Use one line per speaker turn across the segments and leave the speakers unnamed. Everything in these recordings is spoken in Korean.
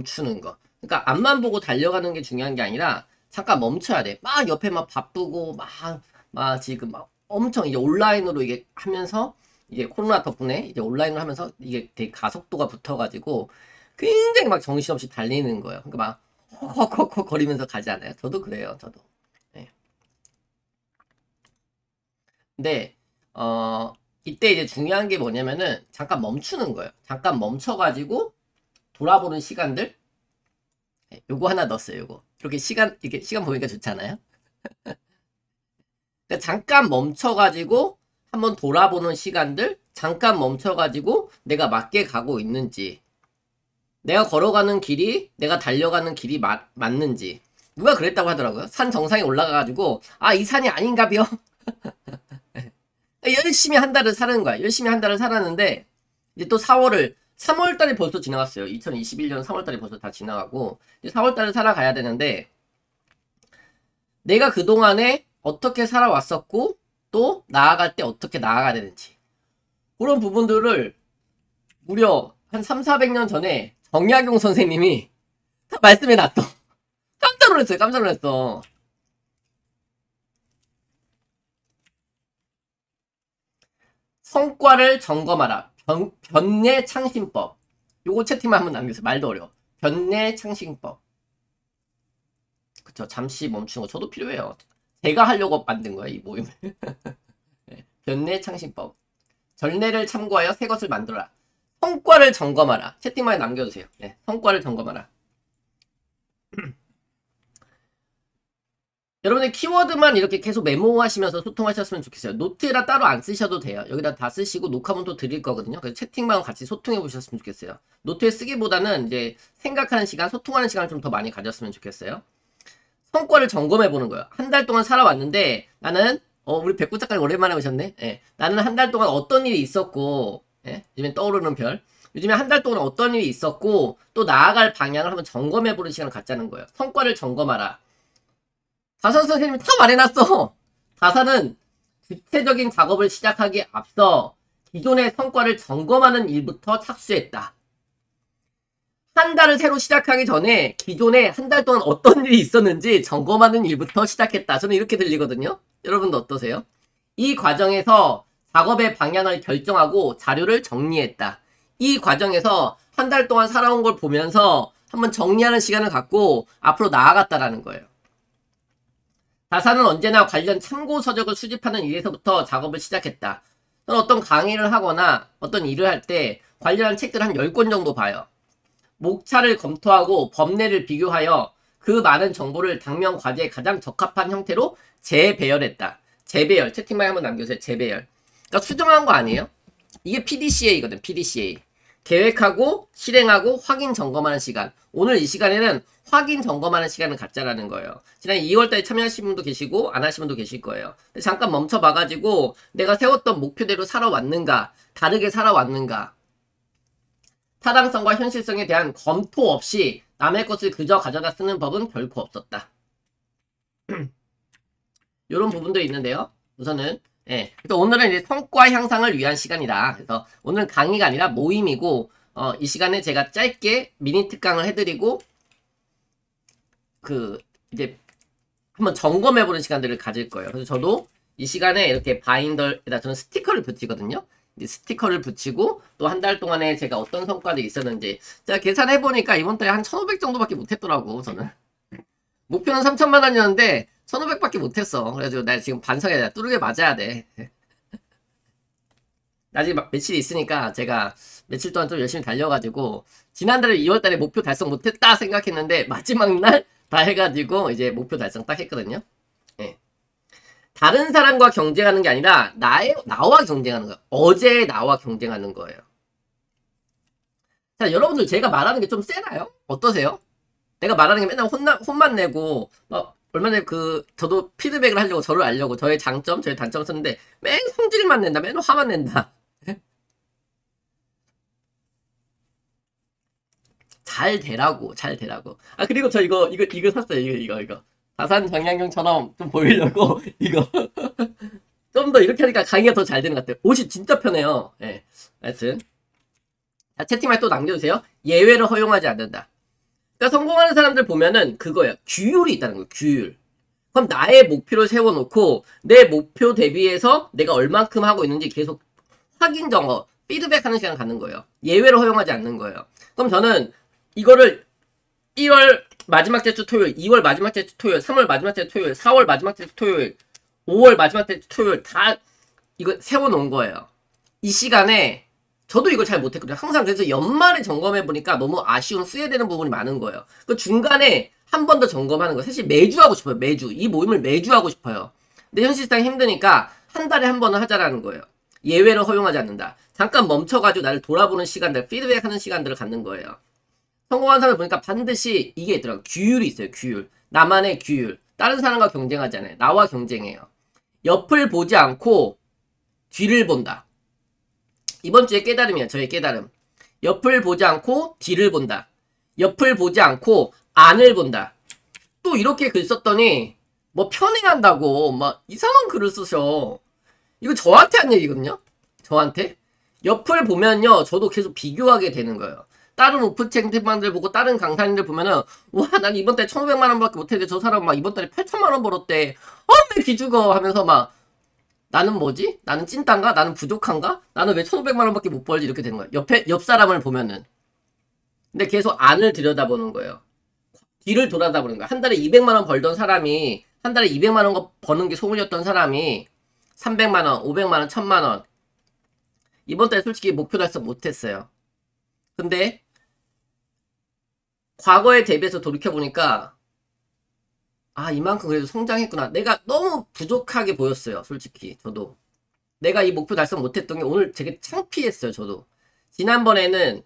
멈추는 거. 그러니까 앞만 보고 달려가는 게 중요한 게 아니라 잠깐 멈춰야 돼. 막 옆에 막 바쁘고 막 지금 막 엄청 이제 온라인으로 이게 하면서 이게 코로나 덕분에 이제 온라인으로 하면서 이게 되게 가속도가 붙어가지고 굉장히 막 정신없이 달리는 거예요. 그러니까 막 헉헉헉 거리면서 가지 않아요? 저도 그래요. 저도. 네. 근데 이때 이제 중요한 게 뭐냐면은 잠깐 멈추는 거예요. 잠깐 멈춰가지고 돌아보는 시간들. 네, 요거 하나 넣었어요. 요거. 이렇게 시간 보니까 좋잖아요. 그러니까 잠깐 멈춰가지고 한번 돌아보는 시간들. 잠깐 멈춰가지고 내가 맞게 가고 있는지. 내가 걸어가는 길이 내가 달려가는 길이 맞는지. 누가 그랬다고 하더라고요. 산 정상에 올라가가지고 아, 이 산이 아닌가벼. 열심히 한 달을 사는 거야. 열심히 한 달을 살았는데 이제 또 3월 달이 벌써 지나갔어요. 2021년 3월 달이 벌써 다 지나가고 이제 4월 달을 살아가야 되는데 내가 그동안에 어떻게 살아왔었고 또 나아갈 때 어떻게 나아가야 되는지 그런 부분들을 무려 한 300~400년 전에 정약용 선생님이 다 말씀해 놨어. 깜짝 놀랐어요. 깜짝 놀랐어. 성과를 점검하라. 변내 창신법. 요거 채팅만 한번 남겨주세요. 말도 어려워. 변내 창신법. 그쵸. 잠시 멈추는 거 저도 필요해요. 제가 하려고 만든 거예요. 이 모임을. 네. 변내 창신법. 전례를 참고하여 새 것을 만들어라. 성과를 점검하라. 채팅방에 남겨주세요. 네. 성과를 점검하라. 여러분들 키워드만 이렇게 계속 메모하시면서 소통하셨으면 좋겠어요. 노트에다 따로 안 쓰셔도 돼요. 여기다 다 쓰시고 녹화문도 드릴 거거든요. 그래서 채팅방 같이 소통해 보셨으면 좋겠어요. 노트에 쓰기보다는 이제 생각하는 시간, 소통하는 시간을 좀 더 많이 가졌으면 좋겠어요. 성과를 점검해 보는 거예요. 한 달 동안 살아왔는데 나는 우리 백구 작가님 오랜만에 오셨네. 예. 나는 한 달 동안 어떤 일이 있었고, 예. 요즘에 떠오르는 별. 요즘에 한 달 동안 어떤 일이 있었고 또 나아갈 방향을 한번 점검해 보는 시간을 갖자는 거예요. 성과를 점검하라. 다산 선생님이 다 말해놨어. 다산은 구체적인 작업을 시작하기에 앞서 기존의 성과를 점검하는 일부터 착수했다. 한 달을 새로 시작하기 전에 기존에 한 달 동안 어떤 일이 있었는지 점검하는 일부터 시작했다. 저는 이렇게 들리거든요. 여러분도 어떠세요? 이 과정에서 작업의 방향을 결정하고 자료를 정리했다. 이 과정에서 한 달 동안 살아온 걸 보면서 한번 정리하는 시간을 갖고 앞으로 나아갔다라는 거예요. 다산은 언제나 관련 참고 서적을 수집하는 일에서부터 작업을 시작했다. 또는 어떤 강의를 하거나 어떤 일을 할 때 관련한 책들 한 10권 정도 봐요. 목차를 검토하고 법례를 비교하여 그 많은 정보를 당면 과제에 가장 적합한 형태로 재배열했다. 재배열. 채팅방에 한번 남겨주세요. 재배열. 그러니까 수정한 거 아니에요? 이게 PDCA거든. PDCA. 계획하고 실행하고 확인 점검하는 시간. 오늘 이 시간에는 확인 점검하는 시간을 갖자라는 거예요. 지난 2월달에 참여하신 분도 계시고 안 하신 분도 계실 거예요. 잠깐 멈춰봐가지고 내가 세웠던 목표대로 살아왔는가, 다르게 살아왔는가, 타당성과 현실성에 대한 검토 없이 남의 것을 그저 가져다 쓰는 법은 결코 없었다. 이런 부분들이 있는데요. 우선은 그래서 오늘은 이제 성과 향상을 위한 시간이다. 그래서 오늘은 강의가 아니라 모임이고 이 시간에 제가 짧게 미니 특강을 해드리고 이제 한번 점검해보는 시간들을 가질 거예요. 그래서 저도 이 시간에 이렇게 바인더에다 저는 스티커를 붙이거든요. 이제 스티커를 붙이고 또 한 달 동안에 제가 어떤 성과들이 있었는지 제가 계산해보니까 이번 달에 한 1,500 정도밖에 못했더라고. 저는 목표는 3,000만 원이었는데 1,500밖에 못했어. 그래가지고 나 지금 반성해야 돼. 뚜르게 맞아야 돼. 아직 며칠 있으니까 제가 며칠 동안 좀 열심히 달려가지고 지난달에 2월달에 목표 달성 못했다 생각했는데 마지막 날 다 해가지고 이제 목표 달성 딱 했거든요. 예. 다른 사람과 경쟁하는 게 아니라 나와 경쟁하는 거예요. 어제 나와 경쟁하는 거예요. 자, 여러분들 제가 말하는 게 좀 세나요? 어떠세요? 내가 말하는 게 맨날 혼만 내고 얼마 전에 저도 피드백을 하려고 저를 알려고 저의 장점, 저의 단점을 썼는데 맨 성질만 낸다. 맨 화만 낸다. 잘 되라고. 아, 그리고 저 이거 샀어요. 이거. 다산 정약용처럼 좀 보이려고 이거. 좀 더 이렇게 하니까 강의가 더 잘 되는 것 같아요. 옷이 진짜 편해요. 예. 하여튼. 자, 채팅방에 또 남겨주세요. 예외를 허용하지 않는다. 그러니까 성공하는 사람들 보면은 그거야. 규율이 있다는 거예요. 규율. 그럼 나의 목표를 세워놓고 내 목표 대비해서 내가 얼만큼 하고 있는지 계속 확인 점검, 피드백하는 시간 갖는 거예요. 예외로 허용하지 않는 거예요. 그럼 저는 이거를 1월 마지막 주 토요일, 2월 마지막 주 토요일, 3월 마지막 주 토요일, 4월 마지막 주 토요일, 5월 마지막 주 토요일 다 이거 세워놓은 거예요. 이 시간에 저도 이걸 잘 못했거든요. 항상 그래서 연말에 점검해보니까 너무 아쉬운 후회되는 부분이 많은 거예요. 그 중간에 한 번 더 점검하는 거 사실 매주 하고 싶어요. 매주. 이 모임을 매주 하고 싶어요. 근데 현실상 힘드니까 한 달에 한 번은 하자라는 거예요. 예외를 허용하지 않는다. 잠깐 멈춰가지고 나를 돌아보는 시간들, 피드백하는 시간들을 갖는 거예요. 성공한 사람을 보니까 반드시 이게 있더라고요. 규율이 있어요. 규율. 나만의 규율. 다른 사람과 경쟁하지 않아요. 나와 경쟁해요. 옆을 보지 않고 뒤를 본다. 이번 주에 깨달음이에요. 저의 깨달음. 옆을 보지 않고 뒤를 본다. 옆을 보지 않고 안을 본다. 또 이렇게 글 썼더니 뭐 편애한다고 막 이상한 글을 쓰셔. 이거 저한테 한 얘기거든요. 저한테. 옆을 보면요. 저도 계속 비교하게 되는 거예요. 다른 오픈 채팅방들 보고 다른 강사님들 보면은 와 난 이번 달에 1,500만 원밖에 못했는데 저 사람 막 이번 달에 8천만 원 벌었대. 왜 기죽어 하면서 막 나는 뭐지? 나는 찐딴가? 나는 부족한가? 나는 왜 1,500만 원밖에 못 벌지? 이렇게 되는 거야. 옆 사람을 보면은. 근데 계속 안을 들여다보는 거예요. 뒤를 돌아다보는 거야. 한 달에 200만 원 벌던 사람이 한 달에 200만 원 버는 게 소문이었던 사람이 300만 원, 500만 원, 1,000만 원. 이번 달에 솔직히 목표 달성 못했어요. 근데 과거에 대비해서 돌이켜보니까 아 이만큼 그래도 성장했구나. 내가 너무 부족하게 보였어요. 솔직히 저도. 내가 이 목표 달성 못했던 게 오늘 되게 창피했어요. 저도. 지난번에는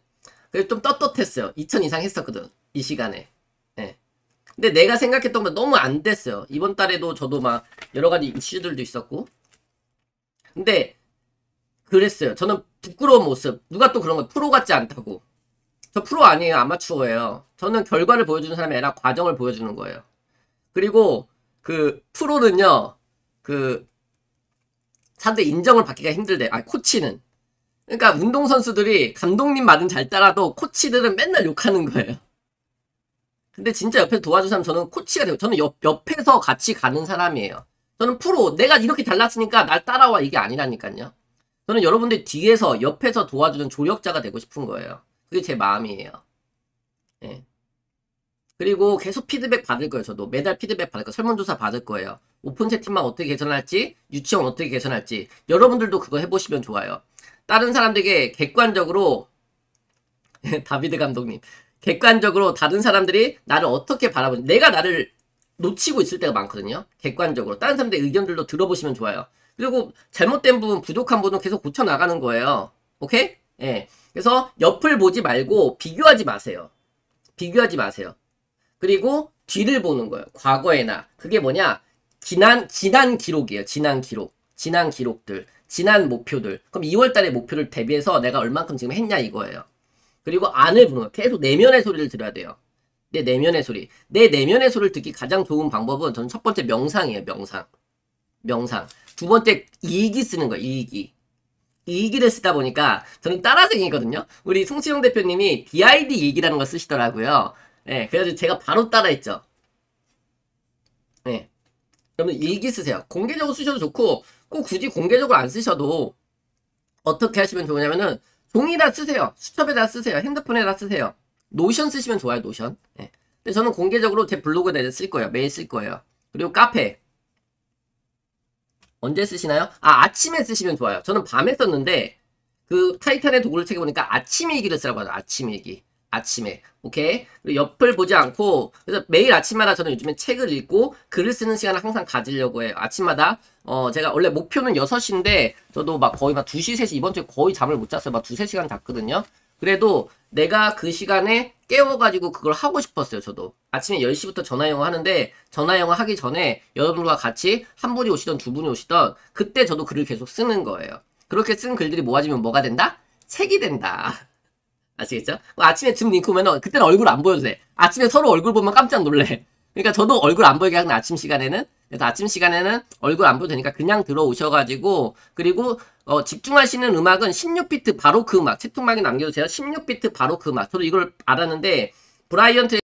그래도 좀 떳떳했어요. 2,000 이상 했었거든. 이 시간에. 네. 근데 내가 생각했던 건 너무 안 됐어요. 이번 달에도 저도 막 여러 가지 이슈들도 있었고. 근데 그랬어요. 저는 부끄러운 모습. 누가 또 그런 거 프로 같지 않다고. 저 프로 아니에요. 아마추어예요. 저는 결과를 보여주는 사람이 아니라 과정을 보여주는 거예요. 그리고 그 프로는요. 그 사람들 인정을 받기가 힘들대. 아 코치는. 그러니까 운동선수들이 감독님 말은 잘 따라도 코치들은 맨날 욕하는 거예요. 근데 진짜 옆에서 도와준 사람 저는 코치가 되고 저는 옆에서 같이 가는 사람이에요. 저는 프로 내가 이렇게 달랐으니까 날 따라와 이게 아니라니까요. 저는 여러분들 뒤에서 옆에서 도와주는 조력자가 되고 싶은 거예요. 그게 제 마음이에요. 예. 그리고 계속 피드백 받을 거예요. 저도 매달 피드백 받을 거예요. 설문조사 받을 거예요. 오픈 채팅방 어떻게 개선할지 유치원 어떻게 개선할지 여러분들도 그거 해보시면 좋아요. 다른 사람들에게 객관적으로 다비드 감독님 객관적으로 다른 사람들이 나를 어떻게 바라보는지 내가 나를 놓치고 있을 때가 많거든요. 객관적으로 다른 사람들의 의견들도 들어보시면 좋아요. 그리고 잘못된 부분 부족한 부분은 계속 고쳐나가는 거예요. 오케이? 예. 그래서 옆을 보지 말고 비교하지 마세요. 비교하지 마세요. 그리고 뒤를 보는 거예요. 과거에나 그게 뭐냐 지난 기록이에요. 지난 기록 지난 기록들 지난 목표들. 그럼 2월달의 목표를 대비해서 내가 얼만큼 지금 했냐 이거예요. 그리고 안을 보는 거예요. 계속 내면의 소리를 들어야 돼요. 내 내면의 소리. 내 내면의 소리를 듣기 가장 좋은 방법은 저는 첫 번째 명상이에요. 명상. 두 번째 일기 쓰는 거예요. 일기를 쓰다 보니까 저는 따라쟁이거든요. 우리 송수영 대표님이 DID 일기라는 걸 쓰시더라고요. 예, 그래서 제가 바로 따라했죠. 예. 여러분 일기 쓰세요. 공개적으로 쓰셔도 좋고 꼭 굳이 공개적으로 안 쓰셔도 어떻게 하시면 좋으냐면은 종이에다 쓰세요. 수첩에다 쓰세요. 핸드폰에다 쓰세요. 노션 쓰시면 좋아요. 노션. 예. 근데 저는 공개적으로 제 블로그에 쓸 거예요. 매일 쓸 거예요. 그리고 카페. 언제 쓰시나요? 아 아침에 쓰시면 좋아요. 저는 밤에 썼는데 그 타이탄의 도구를 책해보니까 아침 일기를 쓰라고 하죠. 아침 일기. 아침에. 오케이? 그리고 옆을 보지 않고 그래서 매일 아침마다 저는 요즘에 책을 읽고 글을 쓰는 시간을 항상 가지려고 해요. 아침마다 제가 원래 목표는 6시인데 저도 막 거의 막 2시, 3시 이번 주에 거의 잠을 못 잤어요. 막 2-3시간 잤거든요. 그래도 내가 그 시간에 깨워가지고 그걸 하고 싶었어요. 저도 아침에 10시부터 전화영어 하는데 전화영어 하기 전에 여러분들과 같이 한 분이 오시던 두 분이 오시던 그때 저도 글을 계속 쓰는 거예요. 그렇게 쓴 글들이 모아지면 뭐가 된다? 책이 된다. 아시겠죠? 아침에 줌 링크 오면은 그때는 얼굴 안 보여도 돼. 아침에 서로 얼굴 보면 깜짝 놀래. 그러니까 저도 얼굴 안 보이게 하는 아침 시간에는 그래서 아침 시간에는 얼굴 안 보여도 되니까 그냥 들어오셔가지고 그리고 집중하시는 음악은 16비트 바로 그 음악 채팅방에 남겨주세요. 16비트 바로 그 음악. 저도 이걸 알았는데 브라이언트